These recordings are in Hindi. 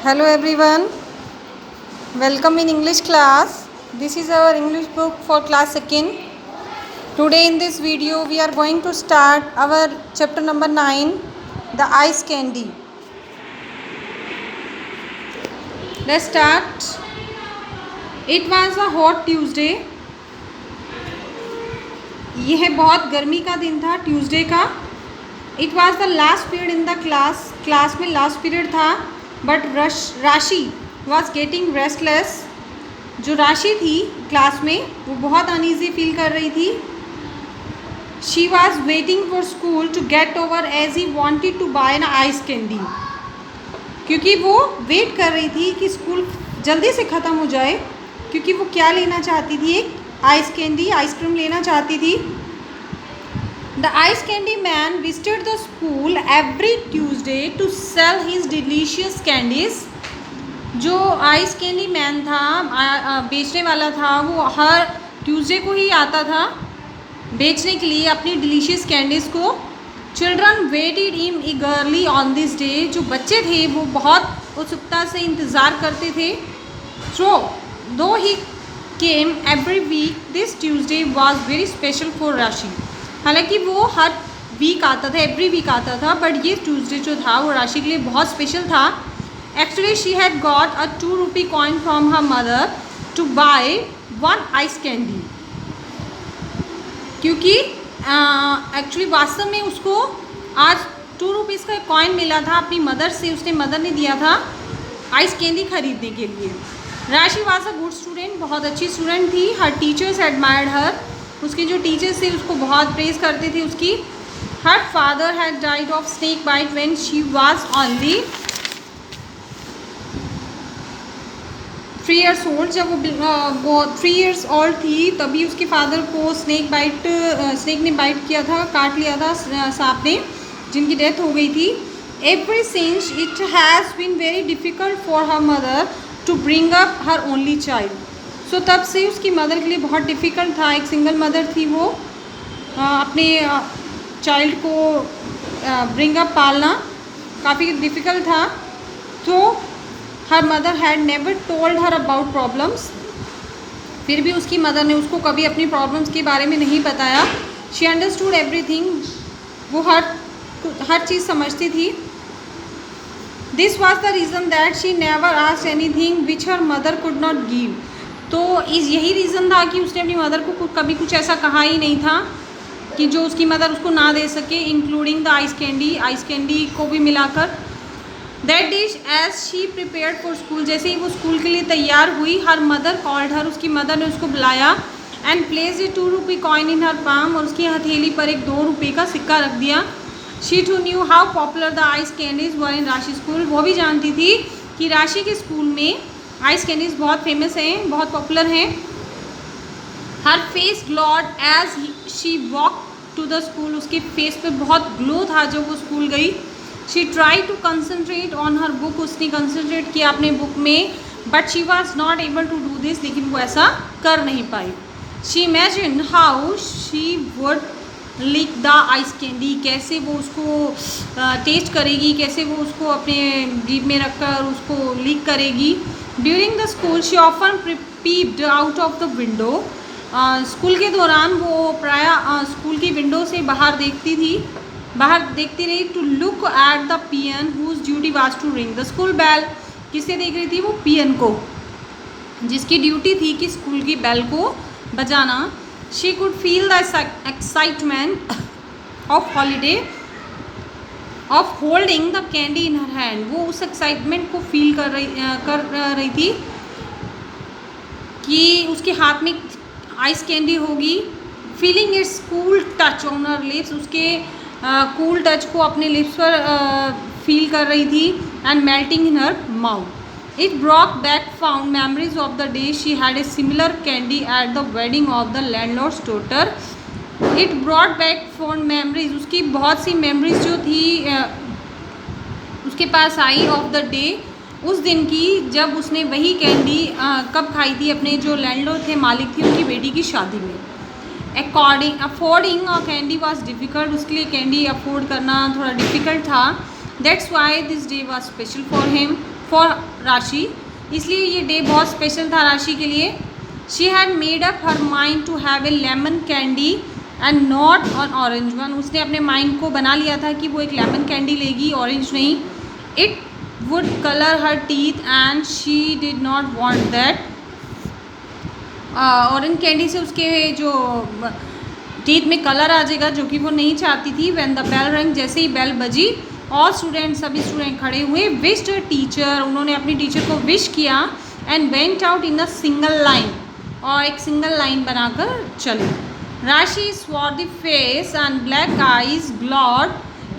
Hello everyone, welcome in English class. This is our English book for class 2nd. Today in this video we are going to start our chapter number 9, the ice candy. Let's start. It was a hot Tuesday. यह बहुत गर्मी का दिन था ट्यूसडे का. It was the last period in the class में लास्ट पीरियड था. बट राशि वॉज गेटिंग रेस्टलेस. जो राशि थी क्लास में वो बहुत अनईजी फील कर रही थी. She was waiting for school to get over as he wanted to buy an ice candy. क्योंकि वो वेट कर रही थी कि स्कूल जल्दी से ख़त्म हो जाए, क्योंकि वो क्या लेना चाहती थी, एक आइस कैंडी आइसक्रीम लेना चाहती थी. The ice candy man visited the school every Tuesday to sell his delicious candies. जो आइस कैंडी मैन था, बेचने वाला था, वो हर ट्यूसडे को ही आता था बेचने के लिए अपनी डिलीशियस कैंडीज़ को. Children waited him eagerly on this day. जो बच्चे थे वो बहुत उत्सुकता से इंतज़ार करते थे. Though he came every week, this Tuesday was very special for Rashi. हालांकि वो हर वीक आता था, एवरी वीक आता था, बट ये ट्यूसडे जो था वो राशि के लिए बहुत स्पेशल था. Actually she had got a 2 rupee coin from her mother to buy 1 ice candy. क्योंकि एक्चुअली वास्तव में उसको आज 2 रुपीज़ का कॉइन मिला था अपनी मदर से. उसने मदर ने दिया था आइस कैंडी खरीदने के लिए. राशि वॉज अ गुड स्टूडेंट, बहुत अच्छी स्टूडेंट थी. हर टीचर्स एडमायर्ड हर. उसके जो टीचर्स थे उसको बहुत प्रेज करते थे उसकी. Her father had died of snake bite when she was only 3 years old. जब वो 3 years old थी तभी उसके फादर को स्नेक ने बाइट किया था, काट लिया था सांप ने, जिनकी डेथ हो गई थी. Every since it has been very difficult for her mother to bring up her only child. So तब से उसकी मदर के लिए बहुत डिफ़िकल्ट था. एक सिंगल मदर थी, वो अपने चाइल्ड को ब्रिंग अप पालना काफ़ी डिफ़िकल्ट था. तो her mother had never told her about problems. फिर भी उसकी मदर ने उसको कभी अपनी प्रॉब्लम्स के बारे में नहीं बताया. She understood everything. वो हर चीज़ समझती थी. This was the reason that she never asked anything which her mother could not give. तो यही रीज़न था कि उसने अपनी मदर को कभी कुछ ऐसा कहा ही नहीं था कि जो उसकी मदर उसको ना दे सके, इंक्लूडिंग द आइस कैंडी को भी मिलाकर. That dish as she prepared for school. जैसे ही वो स्कूल के लिए तैयार हुई, हर मदर कॉल्ड हर. उसकी मदर ने उसको बुलाया and place a 2 rupee coin in her palm. और उसकी हथेली पर एक 2 रुपये का सिक्का रख दिया. She too knew how popular the ice candies were in Rashi school. वो भी जानती थी कि राशि के स्कूल में आइस कैंडीज़ बहुत फेमस हैं, बहुत पॉपुलर हैं. Her face glowed as she walk to the school. उसके फेस पे बहुत ग्लो था जब वो स्कूल गई. She try to concentrate on her book. उसने कंसनट्रेट किया अपने बुक में, but she was not able to do this. लेकिन वो ऐसा कर नहीं पाई. She imagine how she would lick the ice candy. कैसे वो उसको टेस्ट करेगी, कैसे वो उसको अपने जीभ में रखकर उसको लीक करेगी. During the school she often peeped out of the window. School के दौरान वो प्रायः स्कूल की विंडो से बाहर देखती रही. To look at the peon whose duty was to ring the school bell. किससे देख रही थी? वो पियन को, जिसकी ड्यूटी थी कि स्कूल की बेल को बजाना. She could feel the excitement of holiday of holding the candy in her hand. वो उस एक्साइटमेंट को फील कर रही थी कि उसके हाथ में आइस कैंडी होगी. Feeling it's cool touch on her lips. उसके कूल टच को अपने लिप्स पर फील कर रही थी. And melting in her mouth. It Brock back found memories of the day she had a similar candy at the wedding of the landlords daughter. It brought back found memories. उसकी बहुत सी मेमोरीज जो थी उसके पास आई ऑफ द डे, उस दिन की जब उसने वही कैंडी कब खाई थी अपने जो लैंडलॉर्ड थे, मालिक थी, उनकी बेटी की शादी में. Affording candy was difficult. उसके लिए कैंडी अफोर्ड करना थोड़ा डिफ़िकल्ट था. That's why this day was special for him. For राशि, इसलिए ये डे बहुत स्पेशल था राशि के लिए। She had made up her mind to have a lemon candy and not on orange one, उसने अपने माइंड को बना लिया था कि वो एक लेमन कैंडी लेगी, ऑरेंज नहीं। It wood colour her teeth and she did not want that, orange candy से उसके जो टीथ में कलर आ जाएगा, जो कि वो नहीं चाहती थी। व्हेन द बेल रंग, जैसे ही बेल बजी, ऑल स्टूडेंट, सभी स्टूडेंट खड़े हुए, विश्ड टीचर, उन्होंने अपनी टीचर को विश किया, and went out in a single line, और एक सिंगल लाइन बनाकर चले। राशि swarthy face and black eyes glowed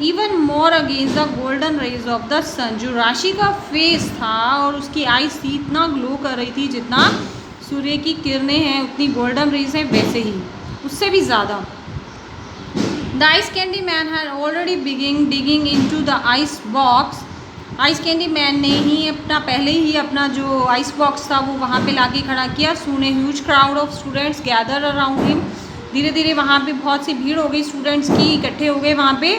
even more against the golden rays of the sun, जो राशि का फेस था और उसकी आईज थी इतना ग्लो कर रही थी जितना सूर्य की किरणें हैं उतनी गोल्डन रेज हैं, वैसे ही उससे भी ज़्यादा। The ice candy man had already begin digging into the ice box, ice candy man ने ही अपना पहले ही अपना जो आइस बॉक्स था वो वहाँ पे लाके खड़ा किया। Soon a huge crowd of students gather around him, धीरे धीरे वहाँ पे बहुत सी भीड़ हो गई, स्टूडेंट्स की इकट्ठे हो गए, वहाँ पे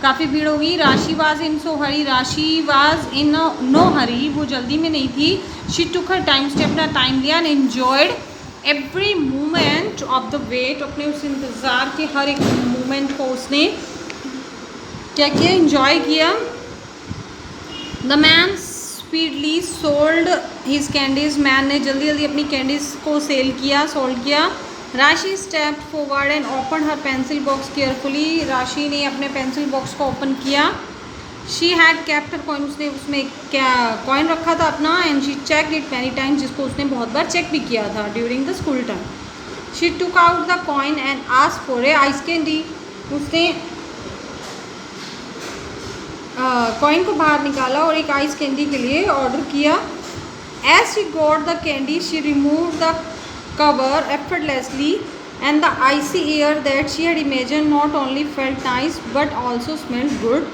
काफ़ी भीड़ हो गई। राशि वाज इन सो हरी, राशि वाज इन नो हरी, वो जल्दी में नहीं थी। शी टुक हर टाइम, उसने अपना टाइम लिया, and enjoyed every moment of the wait, अपने उस इंतज़ार के हर एक मोमेंट को उसने क्या किया, इन्जॉय किया। The man speedily sold his candies, man ने जल्दी जल्दी अपनी कैंडीज़ को सेल किया, सोल्ड किया। Rashi stepped forward and open her pencil box carefully, Rashi ने अपने पेंसिल बॉक्स को ओपन किया। She had kept her coin, उसने उसमें क्या कॉइन रखा था अपना, and she check it many times, जिसको उसने बहुत बार चेक भी किया था during the school time. She took out the coin and asked for a ice candy, उसने कॉइन को बाहर निकाला और एक आइस कैंडी के लिए ऑर्डर किया। As she got the candy she remove the cover effortlessly, and the icy air that she had imagined not only felt nice but also smelled good,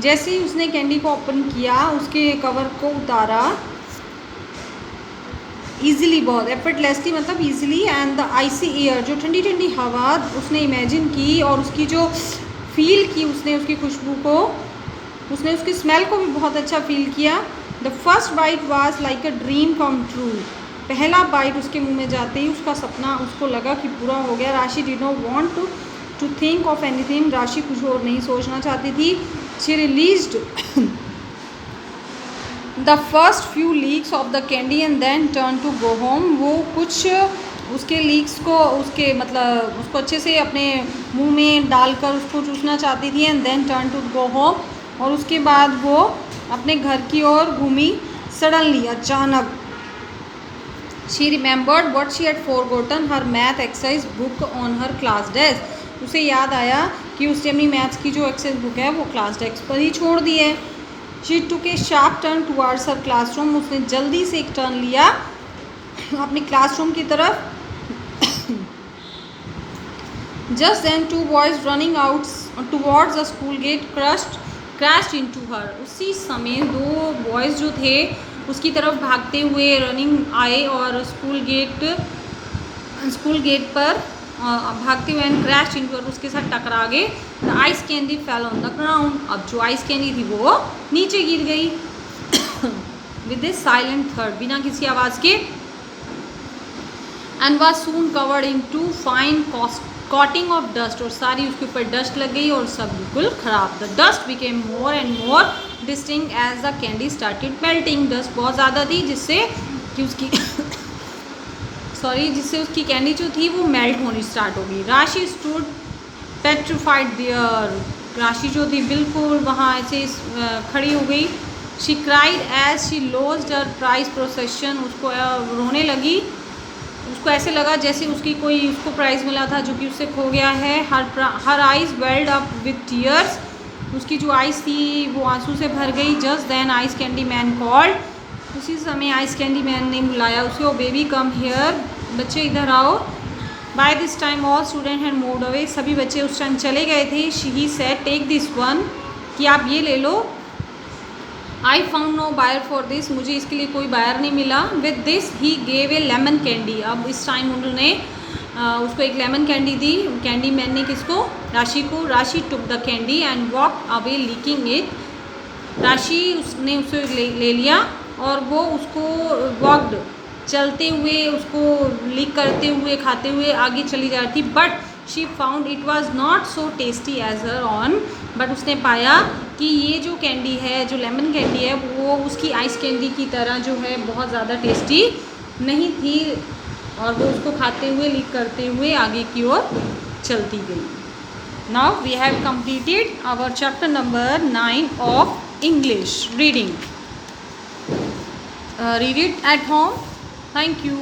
जैसे ही उसने कैंडी को ओपन किया, उसके कवर को उतारा, ईजिली, बहुत एफर्टलेसली मतलब easily, and the icy air, जो ठंडी ठंडी हवा उसने इमेजिन की और उसकी जो फील की उसने उसकी खुशबू को, उसने उसकी स्मेल को भी बहुत अच्छा फील किया। The first bite was like a dream come true, पहला बाइट उसके मुंह में जाते ही उसका सपना उसको लगा कि पूरा हो गया। Rashi did not want to think of anything, Rashi कुछ और नहीं सोचना चाहती थी। She released the first few licks of the candy and then turn to go home, वो कुछ उसके लीक्स को उसके मतलब उसको अच्छे से अपने मुंह में डालकर उसको चूसना चाहती थी, and then turn to go home, और उसके बाद वो अपने घर की ओर घूमी। सडनली, अचानक, she remembered what she had forgotten her math exercise book on her class desk, उसे याद आया कि उसने अपनी मैथ्स की जो एक्सरसाइज बुक है वो क्लास डेस्क पर ही छोड़ दी है। She took A sharp turn towards her classroom, उसने जल्दी से एक टर्न लिया अपने क्लासरूम की तरफ। Just then two boys running out towards the school gate crashed into her, उसी समय दो बॉयज़ जो थे उसकी तरफ भागते हुए रनिंग आए और स्कूल गेट पर भागते हुए एंड क्रैश इनटू हर, उसके साथ टकरा गए। The ice candy fell on the ground, अब जो आइस कैंडी थी वो नीचे गिर गई विद ए साइलेंट थर्ड, बिना किसी आवाज़ के, and was soon covered into fine coating of dust, और सारी उसके ऊपर डस्ट लग गई और सब बिल्कुल ख़राब। The dust became more and more distinct as the candy started melting, dust बहुत ज़्यादा थी जिससे कि उसकी जिससे उसकी कैंडी जो थी वो मेल्ट होनी स्टार्ट हो गई। राशि स्टूड पेट्रिफाइड देयर, राशि जो थी बिल्कुल वहाँ ऐसे खड़ी हो गई। She cried as she lost her prize procession, उसको रोने लगी, उसको ऐसे लगा जैसे उसको प्राइज़ मिला था जो कि उससे खो गया है। Her eyes welled up with tears, उसकी जो आइज़ थी वो आंसू से भर गई। Just then ice candy man called, उसी समय आइस कैंडी मैन ने बुलाया उसे, ओ बेबी कम हियर, बच्चे इधर आओ। By this time all student had moved away, सभी बच्चे उस टाइम चले गए थे। He said take this one, कि आप ये ले लो। I found no buyer for this, मुझे इसके लिए कोई बायर नहीं मिला। With this he gave a lemon candy, अब इस टाइम उन्होंने उसको एक लेमन कैंडी दी। कैंडी मैन ने किसको? राशि को। Rashi took the candy and walk away leaking it राशि उसने उसे ले लिया और वो उसको वॉक्ड, चलते हुए, उसको लिक करते हुए, खाते हुए आगे चली जा रही थी। But she found it was not so tasty as her own, but उसने पाया कि ये जो कैंडी है, जो लेमन कैंडी है, वो उसकी आइस कैंडी की तरह जो है बहुत ज़्यादा टेस्टी नहीं थी, और वो उसको खाते हुए, लिक करते हुए आगे की ओर चलती गई। Now we have completed our chapter number 9 of English reading. Read it at home. Thank you.